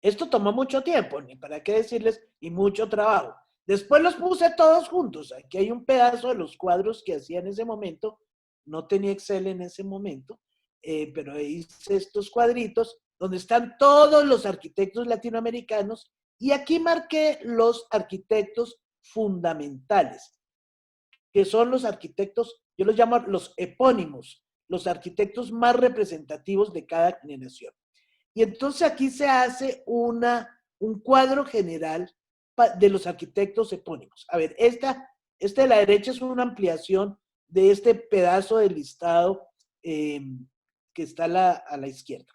Esto tomó mucho tiempo, ni para qué decirles, y mucho trabajo. Después los puse todos juntos. Aquí hay un pedazo de los cuadros que hacía en ese momento. No tenía Excel en ese momento, pero hice estos cuadritos donde están todos los arquitectos latinoamericanos, y aquí marqué los arquitectos fundamentales, que son los arquitectos, yo los llamo los epónimos, los arquitectos más representativos de cada generación. Y entonces aquí se hace un cuadro general de los arquitectos epónimos. A ver, esta de la derecha es una ampliación de este pedazo del listado que está a la izquierda.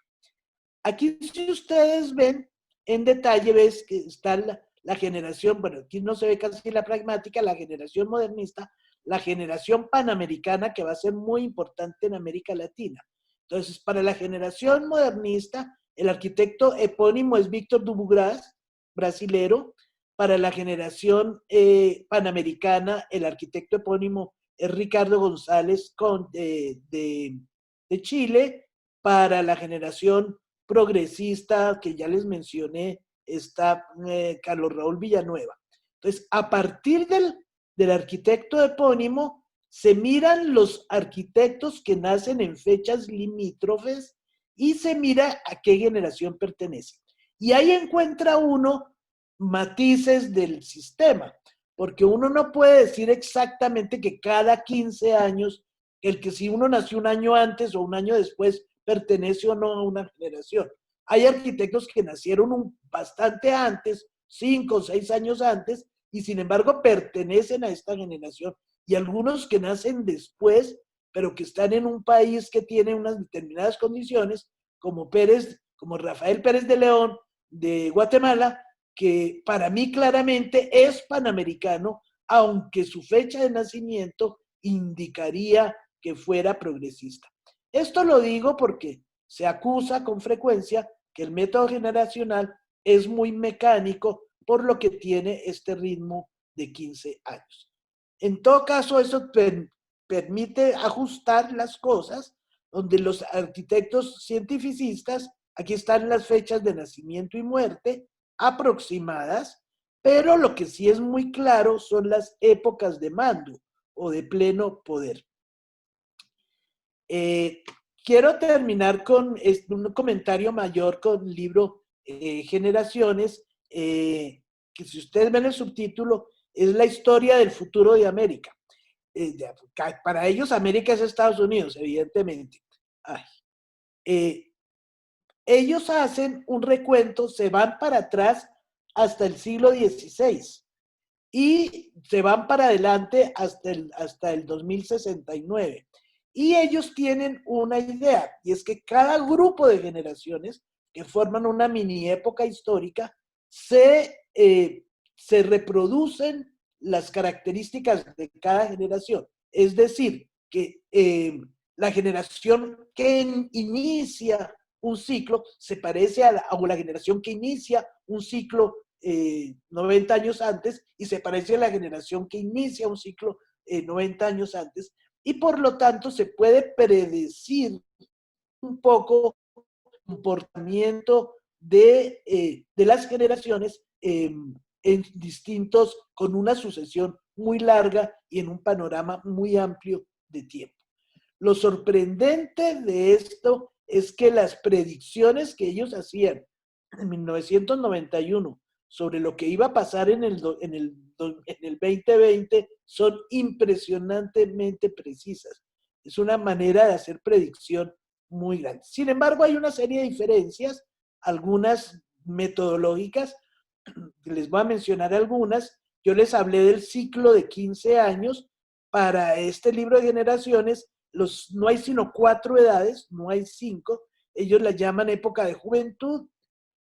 Aquí, si ustedes ven en detalle, ves que está la generación, bueno, aquí no se ve casi la pragmática, la generación modernista, la generación panamericana, que va a ser muy importante en América Latina. Entonces, para la generación modernista, el arquitecto epónimo es Víctor Dubugras, brasilero. Para la generación panamericana, el arquitecto epónimo es Ricardo González de Chile. Para la generación progresista, que ya les mencioné, está Carlos Raúl Villanueva. Entonces, a partir del arquitecto epónimo, se miran los arquitectos que nacen en fechas limítrofes y se mira a qué generación pertenece. Y ahí encuentra uno matices del sistema, porque uno no puede decir exactamente que cada 15 años, el que si uno nació un año antes o un año después, pertenece o no a una generación. Hay arquitectos que nacieron bastante antes, 5 o 6 años antes, y sin embargo pertenecen a esta generación. Y algunos que nacen después, pero que están en un país que tiene unas determinadas condiciones, como Rafael Pérez de León de Guatemala, que para mí claramente es panamericano, aunque su fecha de nacimiento indicaría que fuera progresista. Esto lo digo porque se acusa con frecuencia que el método generacional es muy mecánico, por lo que tiene este ritmo de 15 años. En todo caso, eso permite ajustar las cosas, donde los arquitectos cientificistas, aquí están las fechas de nacimiento y muerte aproximadas, pero lo que sí es muy claro son las épocas de mando o de pleno poder. Quiero terminar con un comentario mayor con el libro Generaciones, que si ustedes ven el subtítulo, es la historia del futuro de América. Para ellos América es Estados Unidos, evidentemente. Ellos hacen un recuento, se van para atrás hasta el siglo XVI y se van para adelante hasta el 2069. Y ellos tienen una idea, y es que cada grupo de generaciones que forman una mini época histórica se reproducen las características de cada generación. Es decir, que la generación que inicia un ciclo se parece a la generación que inicia un ciclo 90 años antes y se parece a la generación que inicia un ciclo 90 años antes, y por lo tanto se puede predecir un poco el comportamiento de las generaciones en distintos, con una sucesión muy larga y en un panorama muy amplio de tiempo. Lo sorprendente de esto es que las predicciones que ellos hacían en 1991 sobre lo que iba a pasar en el 2020 son impresionantemente precisas. Es una manera de hacer predicción muy grande. Sin embargo, hay una serie de diferencias, algunas metodológicas, les voy a mencionar algunas. Yo les hablé del ciclo de 15 años. Para este libro de generaciones, no hay sino 4 edades, no hay 5. Ellos la llaman época de juventud,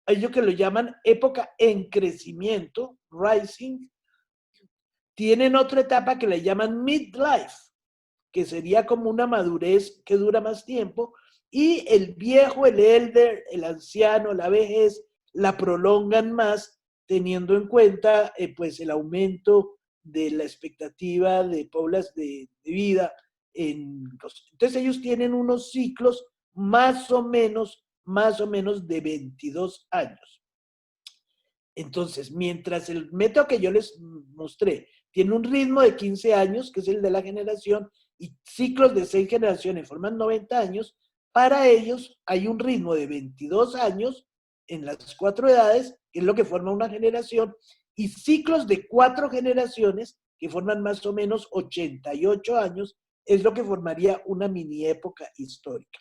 ellos que lo llaman época en crecimiento, rising. Tienen otra etapa que le llaman midlife, que sería como una madurez que dura más tiempo, y el viejo, el elder, el anciano, la vejez, la prolongan más, teniendo en cuenta pues el aumento de la expectativa de vida. Entonces ellos tienen unos ciclos más o menos de 22 años. Entonces, mientras el método que yo les mostré tiene un ritmo de 15 años, que es el de la generación, y ciclos de 6 generaciones forman 90 años, para ellos hay un ritmo de 22 años en las 4 edades, que es lo que forma una generación, y ciclos de 4 generaciones, que forman más o menos 88 años, es lo que formaría una mini época histórica.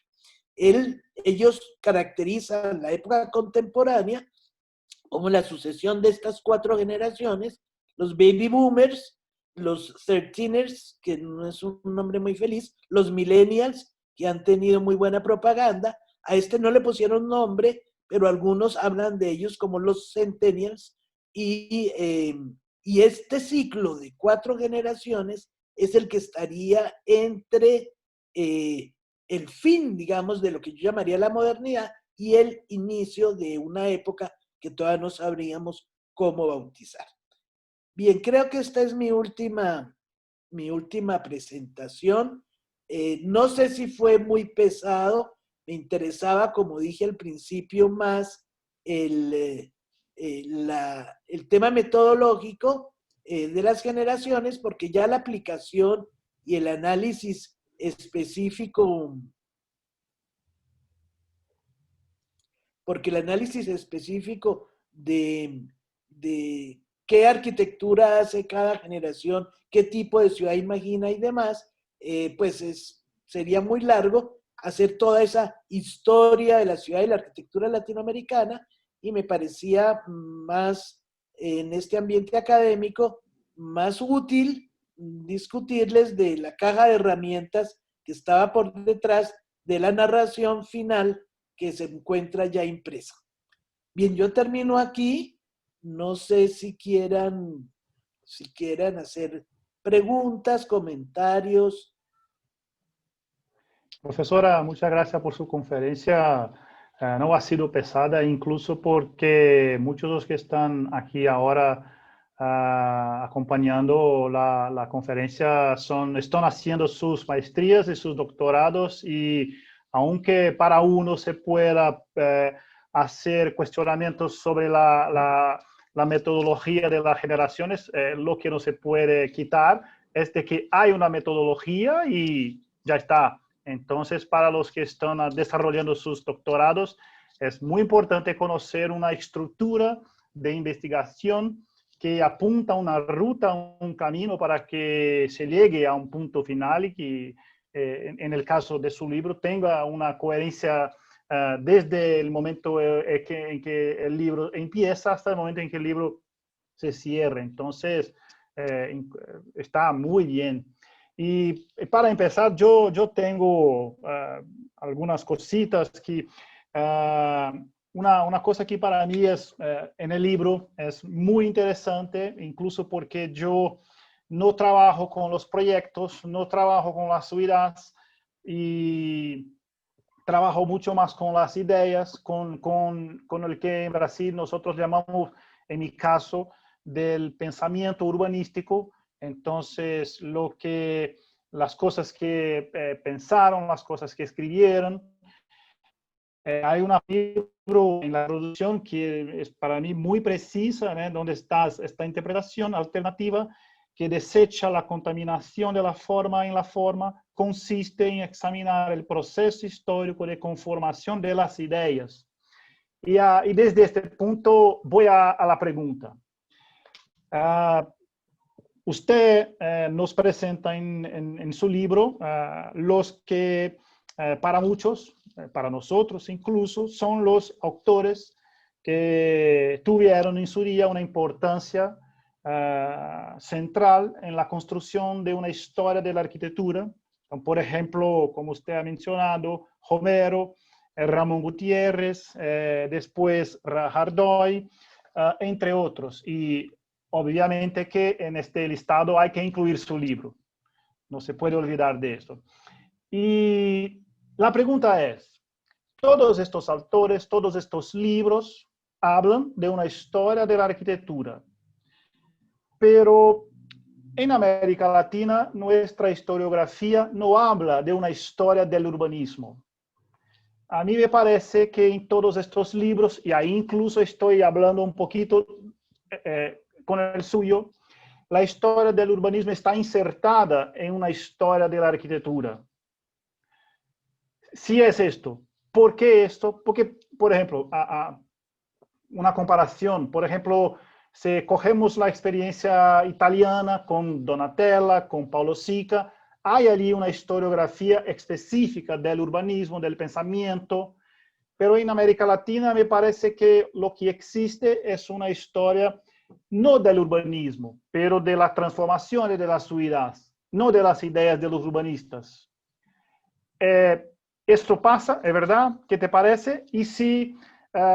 Ellos caracterizan la época contemporánea como la sucesión de estas 4 generaciones, los baby boomers, los 13ers, que no es un nombre muy feliz, los millennials, que han tenido muy buena propaganda. A este no le pusieron nombre, pero algunos hablan de ellos como los centennials, y este ciclo de 4 generaciones es el que estaría entre el fin, digamos, de lo que yo llamaría la modernidad y el inicio de una época que todavía no sabríamos cómo bautizar. Bien, creo que esta es mi última presentación. No sé si fue muy pesado, me interesaba, como dije al principio, más el tema metodológico de las generaciones, porque ya la aplicación y el análisis específico, porque el análisis específico de qué arquitectura hace cada generación, qué tipo de ciudad imagina y demás, pues sería muy largo hacer toda esa historia de la ciudad y la arquitectura latinoamericana, y me parecía más, en este ambiente académico, más útil discutirles de la caja de herramientas que estaba por detrás de la narración final que se encuentra ya impresa. Bien, yo termino aquí. No sé si quieran hacer preguntas, comentarios. Profesora, muchas gracias por su conferencia. No ha sido pesada, incluso porque muchos de los que están aquí ahora acompañando la conferencia están haciendo sus maestrías y sus doctorados, y aunque para uno se pueda hacer cuestionamientos sobre la metodología de las generaciones, lo que no se puede quitar es de que hay una metodología y ya está. Entonces, para los que están desarrollando sus doctorados, es muy importante conocer una estructura de investigación que apunta a una ruta, un camino para que se llegue a un punto final y que, en el caso de su libro, tenga una coherencia desde el momento en que el libro empieza hasta el momento en que el libro se cierre. Entonces, está muy bien. Y para empezar, yo tengo algunas cositas que, una cosa que para mí es, en el libro, es muy interesante, incluso porque yo no trabajo con los proyectos, no trabajo con las ideas, y trabajo mucho más con las ideas, con el que en Brasil nosotros llamamos, en mi caso, del pensamiento urbanístico. Entonces, las cosas que pensaron, las cosas que escribieron. Hay un libro en la producción que es para mí muy precisa, ¿no? Donde está esta interpretación alternativa que desecha la contaminación de la forma en la forma, consiste en examinar el proceso histórico de conformación de las ideas. Y desde este punto voy a la pregunta. Usted nos presenta en su libro los que para muchos, para nosotros incluso, son los autores que tuvieron en su día una importancia central en la construcción de una historia de la arquitectura. Por ejemplo, como usted ha mencionado, Homero, Ramón Gutiérrez, después Hardoy, entre otros. Y obviamente que en este listado hay que incluir su libro. No se puede olvidar de esto. Y la pregunta es, todos estos autores, todos estos libros hablan de una historia de la arquitectura, pero en América Latina nuestra historiografía no habla de una historia del urbanismo. A mí me parece que en todos estos libros, y ahí incluso estoy hablando un poquito con el suyo, la historia del urbanismo está insertada en una historia de la arquitectura. Si es esto, ¿por qué esto? Porque, por ejemplo, una comparación, por ejemplo, si cogemos la experiencia italiana con Donatella, con Paulo Sica, hay allí una historiografía específica del urbanismo, del pensamiento, pero en América Latina me parece que lo que existe es una historia no del urbanismo, pero de las transformaciones de las ciudades, no de las ideas de los urbanistas. Esto pasa, ¿es verdad? ¿Qué te parece? Y si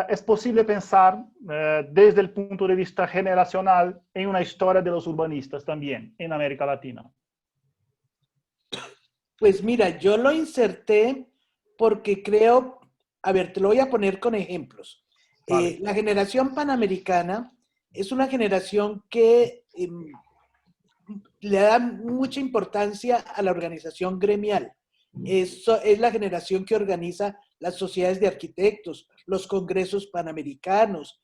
es posible pensar desde el punto de vista generacional en una historia de los urbanistas también en América Latina. Pues mira, yo lo inserté porque creo, a ver, te lo voy a poner con ejemplos. Vale. La generación panamericana es una generación que le da mucha importancia a la organización gremial. Eso es la generación que organiza las sociedades de arquitectos, los congresos panamericanos.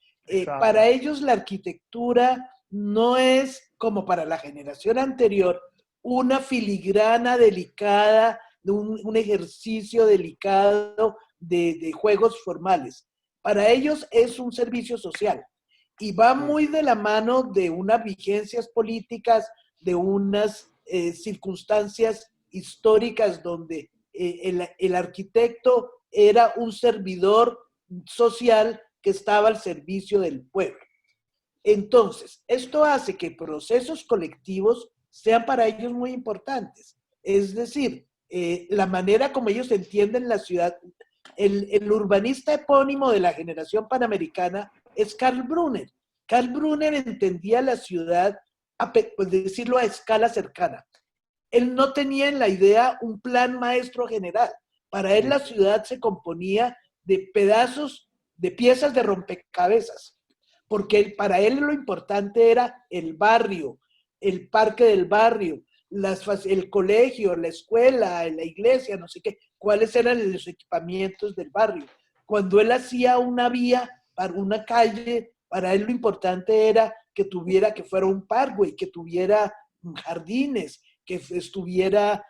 Para ellos la arquitectura no es como para la generación anterior una filigrana delicada, de un ejercicio delicado de juegos formales. Para ellos es un servicio social y va muy de la mano de unas vigencias políticas, de unas circunstancias históricas donde el arquitecto era un servidor social que estaba al servicio del pueblo. Entonces, esto hace que procesos colectivos sean para ellos muy importantes. Es decir, la manera como ellos entienden la ciudad. El urbanista epónimo de la generación panamericana es Karl Brunner. Karl Brunner entendía la ciudad, pues decirlo, a escala cercana. Él no tenía en la idea un plan maestro general. Para él la ciudad se componía de pedazos, de piezas de rompecabezas, porque para él lo importante era el barrio, el parque del barrio, el colegio, la escuela, la iglesia, no sé qué, cuáles eran los equipamientos del barrio. Cuando él hacía una vía para una calle, para él lo importante era que fuera un parkway, que tuviera jardines, que sirviera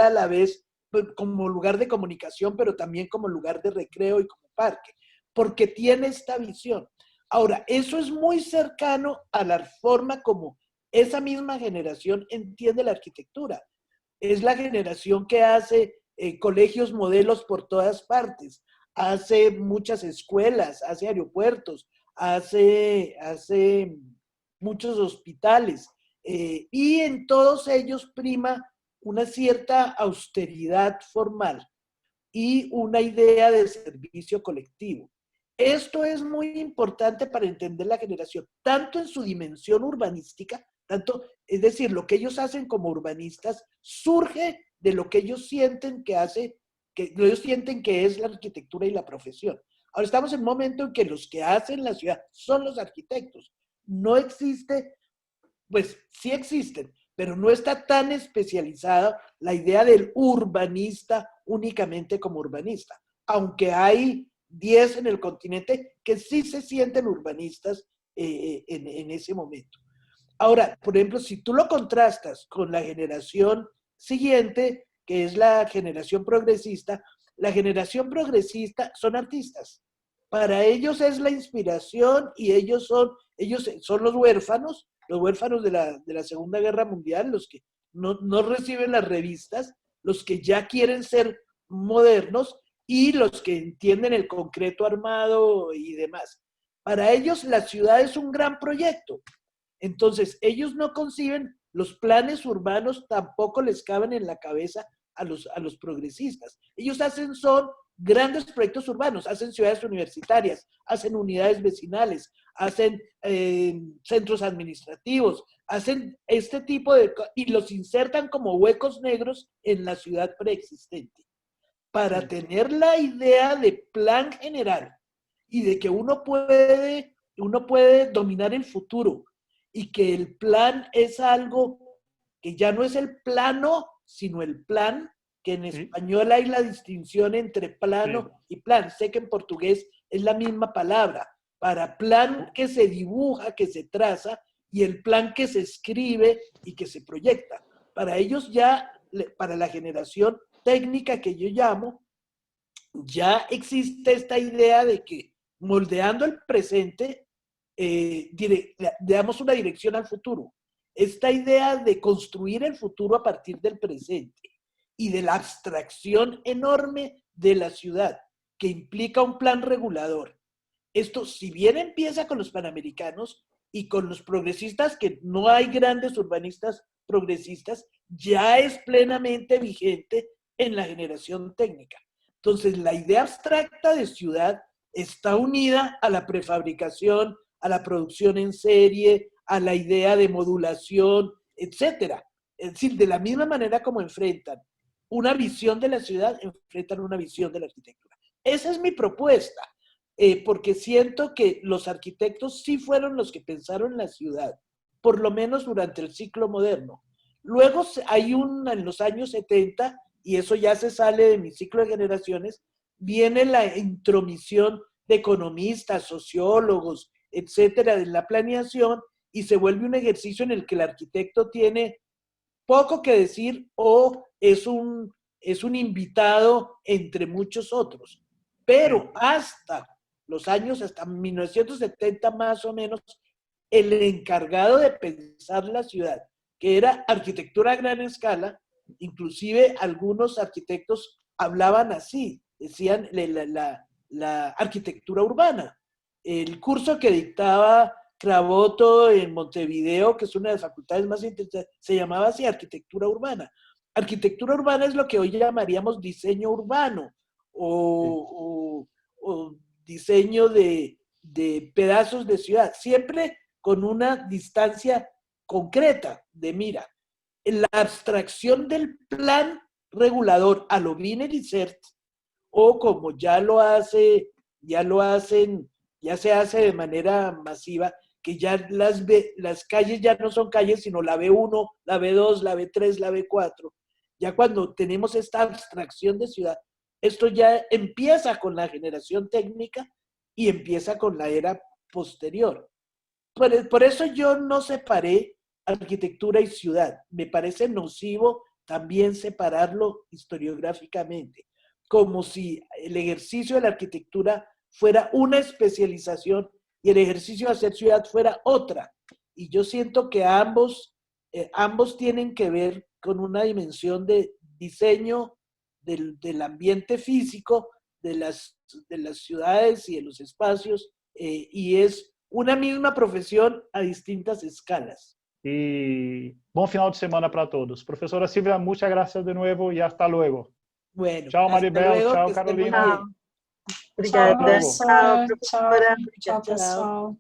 a la vez como lugar de comunicación, pero también como lugar de recreo y como parque, porque tiene esta visión. Ahora, eso es muy cercano a la forma como esa misma generación entiende la arquitectura. Es la generación que hace colegios modelos por todas partes, hace muchas escuelas, hace aeropuertos, hace muchos hospitales, y en todos ellos prima una cierta austeridad formal y una idea de servicio colectivo. Esto es muy importante para entender la generación, tanto en su dimensión urbanística, es decir, lo que ellos hacen como urbanistas surge de lo que ellos sienten que es la arquitectura y la profesión. Ahora estamos en un momento en que los que hacen la ciudad son los arquitectos. No existe, pues sí existen, pero no está tan especializada la idea del urbanista únicamente como urbanista, aunque hay 10 en el continente que sí se sienten urbanistas en ese momento. Ahora, por ejemplo, si tú lo contrastas con la generación siguiente, que es la generación progresista son artistas. Para ellos es la inspiración y ellos son los huérfanos de la Segunda Guerra Mundial, los que no reciben las revistas, los que ya quieren ser modernos y los que entienden el concreto armado y demás. Para ellos la ciudad es un gran proyecto. Entonces, ellos no conciben los planes urbanos, tampoco les caben en la cabeza a los progresistas. Ellos son grandes proyectos urbanos, hacen ciudades universitarias, hacen unidades vecinales, hacen centros administrativos, hacen este tipo y los insertan como huecos negros en la ciudad preexistente. Para tener la idea de plan general y de que uno puede dominar el futuro y que el plan es algo que ya no es el plano, sino el plan, que en español hay la distinción entre plano y plan. Sé que en portugués es la misma palabra, para plan que se dibuja, que se traza, y el plan que se escribe y que se proyecta. Para ellos ya, para la generación técnica que yo llamo, ya existe esta idea de que moldeando el presente, damos una dirección al futuro. Esta idea de construir el futuro a partir del presente y de la abstracción enorme de la ciudad, que implica un plan regulador. Esto, si bien empieza con los panamericanos y con los progresistas, que no hay grandes urbanistas progresistas, ya es plenamente vigente en la generación técnica. Entonces, la idea abstracta de ciudad está unida a la prefabricación, a la producción en serie, a la idea de modulación, etcétera. Es decir, de la misma manera como enfrentan una visión de la ciudad, enfrentan una visión de la arquitectura. Esa es mi propuesta, porque siento que los arquitectos sí fueron los que pensaron la ciudad, por lo menos durante el ciclo moderno. Luego hay en los años 70, y eso ya se sale de mi ciclo de generaciones, viene la intromisión de economistas, sociólogos, etcétera, de la planeación, y se vuelve un ejercicio en el que el arquitecto tiene poco que decir o es un invitado entre muchos otros. Pero hasta los años, hasta 1970 más o menos, el encargado de pensar la ciudad, que era arquitectura a gran escala, inclusive algunos arquitectos hablaban así, decían la arquitectura urbana. El curso que dictaba Craboto en Montevideo, que es una de las facultades más interesantes, se llamaba así, arquitectura urbana. Arquitectura urbana es lo que hoy llamaríamos diseño urbano o diseño de pedazos de ciudad, siempre con una distancia concreta de mira. La abstracción del plan regulador a lo Wiener y Cert, o como ya se hace de manera masiva, que ya las calles ya no son calles, sino la B1, la B2, la B3, la B4. Ya cuando tenemos esta abstracción de ciudad, esto ya empieza con la generación técnica y empieza con la era posterior. Por eso yo no separé arquitectura y ciudad. Me parece nocivo también separarlo historiográficamente, como si el ejercicio de la arquitectura fuera una especialización y el ejercicio de hacer ciudad fuera otra. Y yo siento que ambos tienen que ver con una dimensión de diseño del ambiente físico, de las ciudades y de los espacios, y es una misma profesión a distintas escalas. Y buen final de semana para todos. Profesora Silvia, muchas gracias de nuevo y hasta luego. Bueno, chao Maribel, luego, chao Carolina. Obrigada. Hasta luego. Tchau, Tchau, professora. tchau, pessoal.